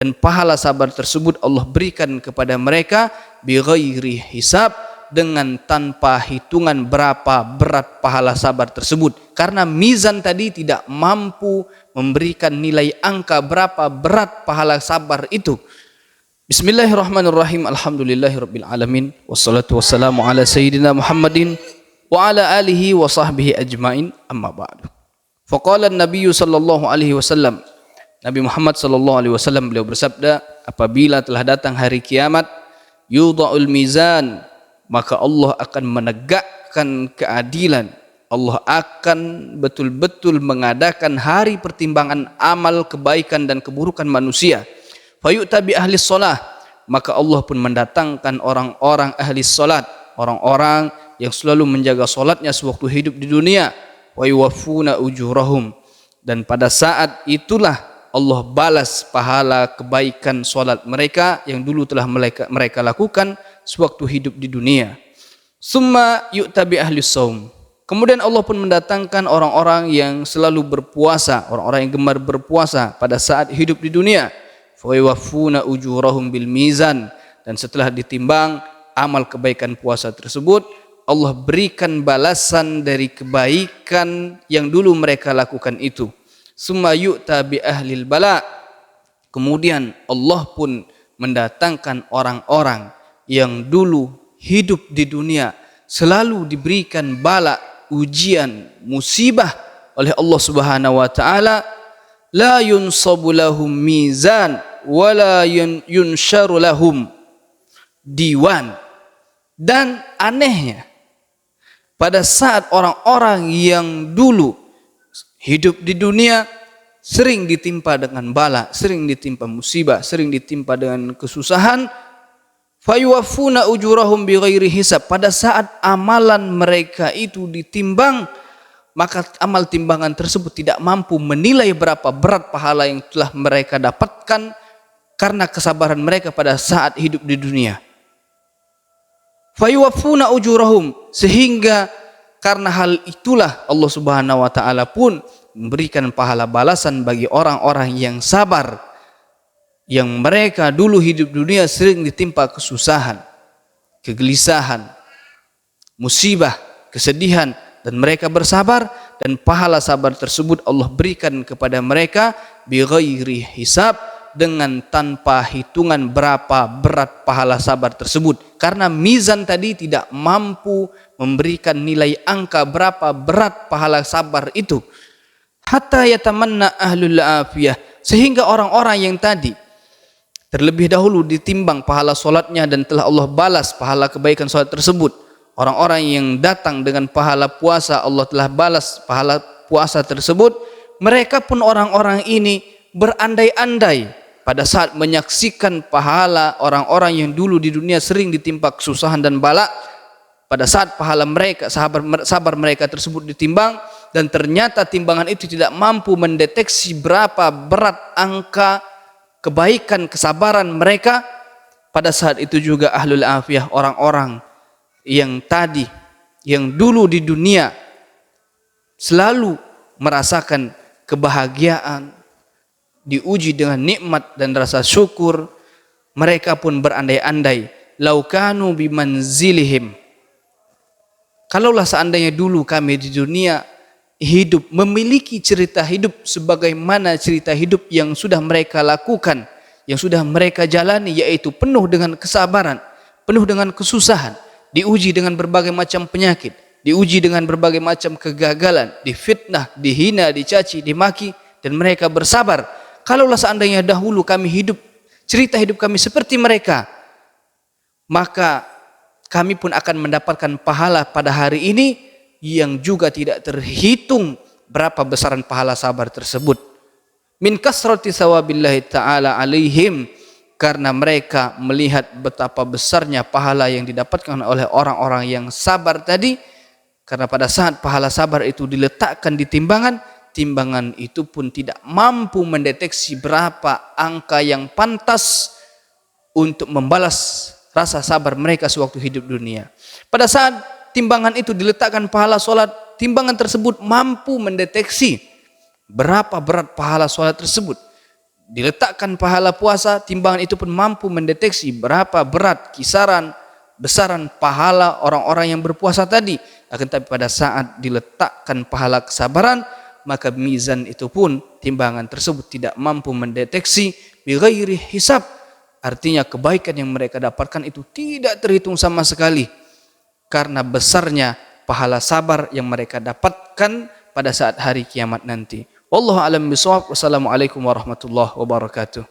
dan pahala sabar tersebut Allah berikan kepada mereka bighairi hisab, dengan tanpa hitungan berapa berat pahala sabar tersebut, karena mizan tadi tidak mampu memberikan nilai angka berapa berat pahala sabar itu. Bismillahirrahmanirrahim. Alhamdulillahirabbil alamin, wassalatu wassalamu ala sayyidina Muhammadin wa ala alihi wa sahbihi ajmain, amma ba'du. Faqala an-nabiy sallallahu alaihi wasallam, Nabi Muhammad sallallahu alaihi wasallam beliau bersabda, apabila telah datang hari kiamat, yudha'ul mizan, maka Allah akan menegakkan keadilan. Allah akan betul-betul mengadakan hari pertimbangan amal kebaikan dan keburukan manusia. Fayu'ta bi ahli shalah, maka Allah pun mendatangkan orang-orang ahli salat, orang-orang yang selalu menjaga salatnya sewaktu hidup di dunia. Wa yuwaffuna ujurahum, dan pada saat itulah Allah balas pahala kebaikan salat mereka yang dulu telah mereka lakukan sewaktu hidup di dunia. Summa yu'ta bi ahli shaum, kemudian Allah pun mendatangkan orang-orang yang selalu berpuasa, orang-orang yang gemar berpuasa pada saat hidup di dunia. Fa yuwaffuna ujurahum bil mizan, dan setelah ditimbang amal kebaikan puasa tersebut, Allah berikan balasan dari kebaikan yang dulu mereka lakukan itu. Summa yu'ta bi ahlil bala, kemudian Allah pun mendatangkan orang-orang yang dulu hidup di dunia selalu diberikan bala, ujian, musibah oleh Allah Subhanahu wa taala. La yunsabu lahum mizan wala yunsharu lahum diwan. Dan anehnya, pada saat orang-orang yang dulu hidup di dunia sering ditimpa dengan bala, sering ditimpa musibah, sering ditimpa dengan kesusahan, fayuwaffuna ujurahum bighairi hisab, pada saat amalan mereka itu ditimbang, maka amal timbangan tersebut tidak mampu menilai berapa berat pahala yang telah mereka dapatkan karena kesabaran mereka pada saat hidup di dunia. Fayuwaffuna ujurahum, sehingga karena hal itulah Allah Subhanahu wa taala pun memberikan pahala balasan bagi orang-orang yang sabar, yang mereka dulu hidup dunia sering ditimpa kesusahan, kegelisahan, musibah, kesedihan, dan mereka bersabar, dan pahala sabar tersebut Allah berikan kepada mereka bighairi hisab, dengan tanpa hitungan berapa berat pahala sabar tersebut, karena mizan tadi tidak mampu memberikan nilai angka berapa berat pahala sabar itu. Hatta yatamanna ahlul afiyah, sehingga orang-orang yang tadi terlebih dahulu ditimbang pahala solatnya dan telah Allah balas pahala kebaikan solat tersebut, orang-orang yang datang dengan pahala puasa, Allah telah balas pahala puasa tersebut, mereka pun orang-orang ini berandai-andai pada saat menyaksikan pahala orang-orang yang dulu di dunia sering ditimpa kesusahan dan bala. Pada saat pahala mereka, sabar mereka tersebut ditimbang, dan ternyata timbangan itu tidak mampu mendeteksi berapa berat angka kebaikan kesabaran mereka. Pada saat itu juga ahlul afiyah, orang-orang yang tadi, yang dulu di dunia selalu merasakan kebahagiaan, diuji dengan nikmat dan rasa syukur, mereka pun berandai-andai, laukanu bimanzilihim, kalaulah seandainya dulu kami di dunia hidup memiliki cerita hidup sebagaimana cerita hidup yang sudah mereka lakukan, yang sudah mereka jalani, yaitu penuh dengan kesabaran, penuh dengan kesusahan, diuji dengan berbagai macam penyakit, diuji dengan berbagai macam kegagalan, difitnah, dihina, dicaci, dimaki, dan mereka bersabar. Kalaulah seandainya dahulu kami hidup, cerita hidup kami seperti mereka, maka kami pun akan mendapatkan pahala pada hari ini yang juga tidak terhitung berapa besaran pahala sabar tersebut. Min kasrati sawabillahi ta'ala alaihim, karena mereka melihat betapa besarnya pahala yang didapatkan oleh orang-orang yang sabar tadi. Karena pada saat pahala sabar itu diletakkan di timbangan, timbangan itu pun tidak mampu mendeteksi berapa angka yang pantas untuk membalas rasa sabar mereka sewaktu hidup dunia. Pada saat timbangan itu diletakkan pahala sholat, timbangan tersebut mampu mendeteksi berapa berat pahala sholat tersebut, diletakkan pahala puasa, timbangan itu pun mampu mendeteksi berapa berat kisaran besaran pahala orang-orang yang berpuasa tadi. Akan tapi pada saat diletakkan pahala kesabaran, maka mizan itu pun, timbangan tersebut tidak mampu mendeteksi bighairi hisab. Artinya kebaikan yang mereka dapatkan itu tidak terhitung sama sekali karena besarnya pahala sabar yang mereka dapatkan pada saat hari kiamat nanti. Wallahu a'lam bishawab. Wassalamualaikum warahmatullahi wabarakatuh.